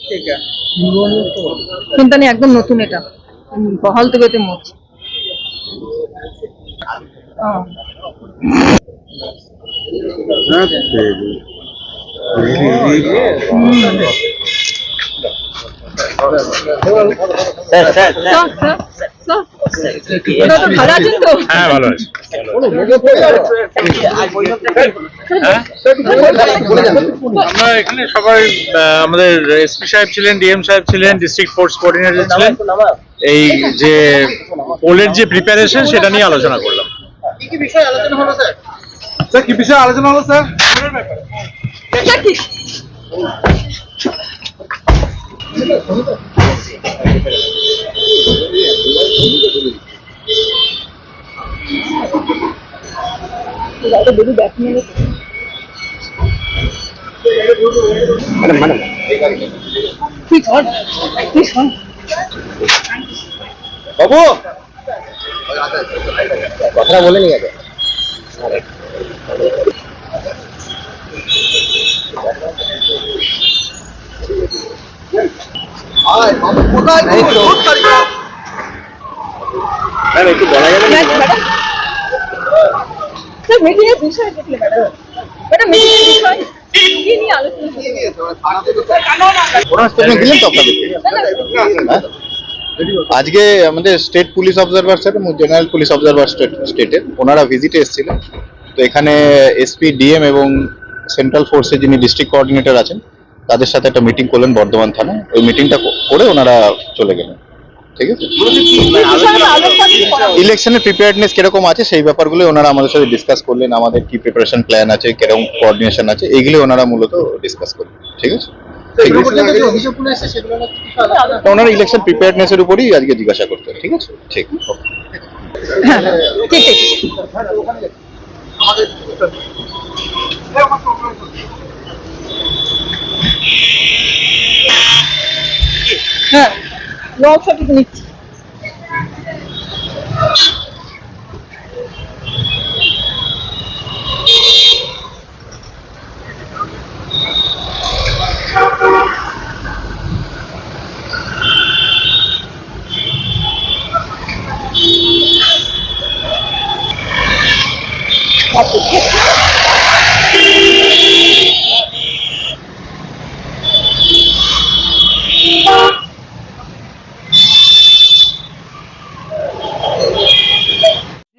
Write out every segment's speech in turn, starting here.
ठीक है চিন্তা নেই একদম নতুন এটা বহাল তবিয়তে মোচ ভালো আছেন তো? হ্যাঁ ভালো আছি। আমরা এখানে সবাই আমাদের এসপি সাহেব ছিলেন, ডিএম সাহেব ছিলেন, ডিস্ট্রিক্ট ফোর্স কোঅর্ডিনেটর ছিলেন। এই যে পোলের যে প্রিপারেশন সেটা নিয়ে আলোচনা করলাম। কি কি বিষয়ে আলোচনা হলো স্যার? স্যার কি বিষয়ে আলোচনা হলো স্যার? বাবু কথাটা বলে নিয়ে যাবে। একটু বলা যাবে না মিটিং এর বিষয় দেখলে ম্যাডাম এটা মিটিং এর বিষয় কি নিয়ে আলোচনা দিলেন তো আপনাদের আজকে আমাদের state police observer sir general police observer স্টেটে ওনারা ভিজিটে এসেছিলেন। তো এখানে এসপি ডিএম এবং সেন্ট্রাল ফোর্সে যিনি ডিস্ট্রিক্ট কোঅর্ডিনেটর আছেন তাদের সাথে একটা মিটিং করলেন বর্ধমান থানায়। ওই মিটিংটা করে ওনারা চলে গেলেন। ঠিক আছে, ইলেকশনের প্রিপেয়ারনেস কিরকম আছে সেই ব্যাপারগুলো ওনারা আমাদের সাথে ডিসকাস করলেন। আমাদের কি প্রিপারেশন প্ল্যান আছে, কিরকম কোঅর্ডিনেশন আছে, এইগুলো ওনারা মূলত ডিসকাস করলেন। ঠিক আছে, ওনারা ইলেকশন প্রিপেয়ারনেসের উপরই আজকে জিজ্ঞাসা করতেন। ঠিক আছে, ঠিক হ্যাঁ ওয়ার্কশপ নিচ্ছি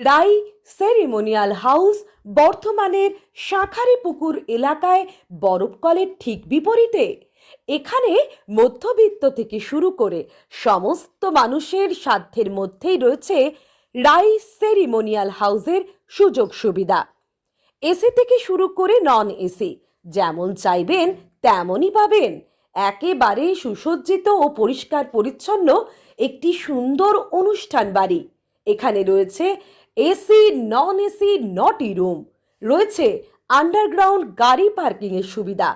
রাই সেরিমোনিয়াল হাউস বর্ধমানের শাঁখারীপুকুর এলাকায় বরফকলের ঠিক বিপরীতে। এখানে মধ্যবিত্ত থেকে শুরু করে সমস্ত মানুষের সাধ্যের মধ্যেই রয়েছে রাই সেরিমোনিয়াল হাউসের সুযোগ সুবিধা। এসি থেকে শুরু করে নন এসি যেমন চাইবেন তেমনই পাবেন। একেবারে সুসজ্জিত ও পরিষ্কার পরিচ্ছন্ন একটি সুন্দর অনুষ্ঠান বাড়ি। এখানে রয়েছে এসি নন এসি নটি রুম, রয়েছে আন্ডারগ্রাউন্ড গাড়ি পার্কিংয়ের সুবিধা।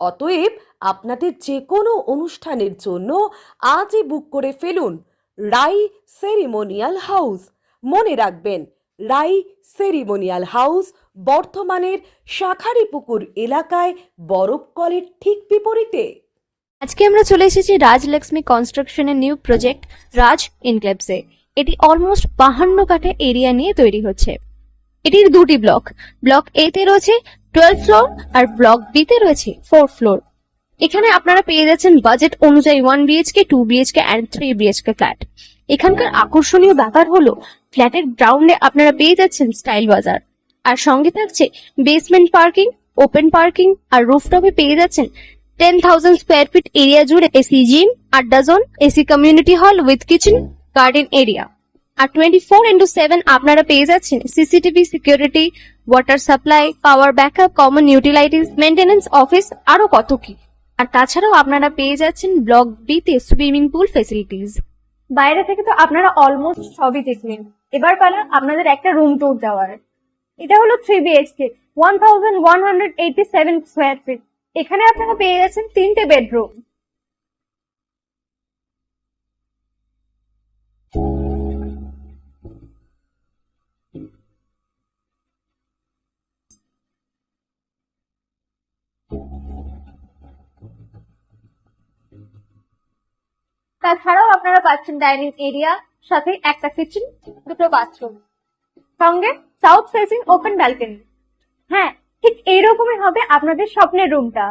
অতএব আপনাদের যে কোনো অনুষ্ঠানের জন্য আজই বুক করে ফেলুন রাই সেরিমোনিয়াল হাউস। মনে রাখবেন, রাই সেরিমোনিয়াল হাউস বর্ধমানের শাঁখারীপুকুর এলাকায় বরফকলের ঠিক বিপরীতে। আজকে আমরা চলে এসেছি রাজলক্ষ্মী কনস্ট্রাকশনের নিউ প্রজেক্ট রাজ ইনক্লেভসে। এটি অলমোস্ট 52 কাঠা এরিয়া নিয়ে তৈরি হচ্ছে। এটির দুটি ব্লক, ব্লক এ তে রয়েছে 12 ফ্লোর আর ব্লক বি তে রয়েছে 4 ফ্লোর। এখানে আপনারা পেয়ে যাচ্ছেন বাজেট অনুযায়ী 1 BHK, 2 BHK and 3 BHK flat. এখানকার আকর্ষণীয় ব্যাপার হলো ফ্ল্যাটের গ্রাউন্ডে আপনারা পেয়ে যাচ্ছেন স্টাইল বাজার, আর সঙ্গে থাকছে বেসমেন্ট পার্কিং, ওপেন পার্কিং, আর রুফটপে পেয়ে যাচ্ছেন 10,000 স্কোয়ার ফিট এরিয়া জুড়ে এসি জিম, আড্ডা zone, AC community hall with kitchen, garden area. আর 24/7 আপনারা পেয়ে যাচ্ছেন CCTV security, water supply, power backup, common utilities, maintenance office, আরো কত কি। আর তাছাড়াও আপনারা পেয়ে যাচ্ছেন ব্লক বি তে সুইমিং পুল ফেসিলিটিস। বাইরে থেকে তো আপনারা অলমোস্ট সবই দেখলেন, এবার পালা আপনাদের একটা রুম ট্যুর দেওয়ার। এটা হলো 3 বিএইচকে, 1187 স্কোয়ার ফিট। এখানে আপনারা পেয়ে যাচ্ছেন 3টে বেডরুম। তাছাড়াও আপনারা পাচ্ছেন ডাইনিং এরিয়া, সাথে একটা কিচেন, দুটো বাথরুম, সঙ্গে সাউথ ফেসিং ওপেন ব্যালকনি। হ্যাঁ, ঠিক এইরকমই হবে আপনাদের স্বপ্নের রুমটা।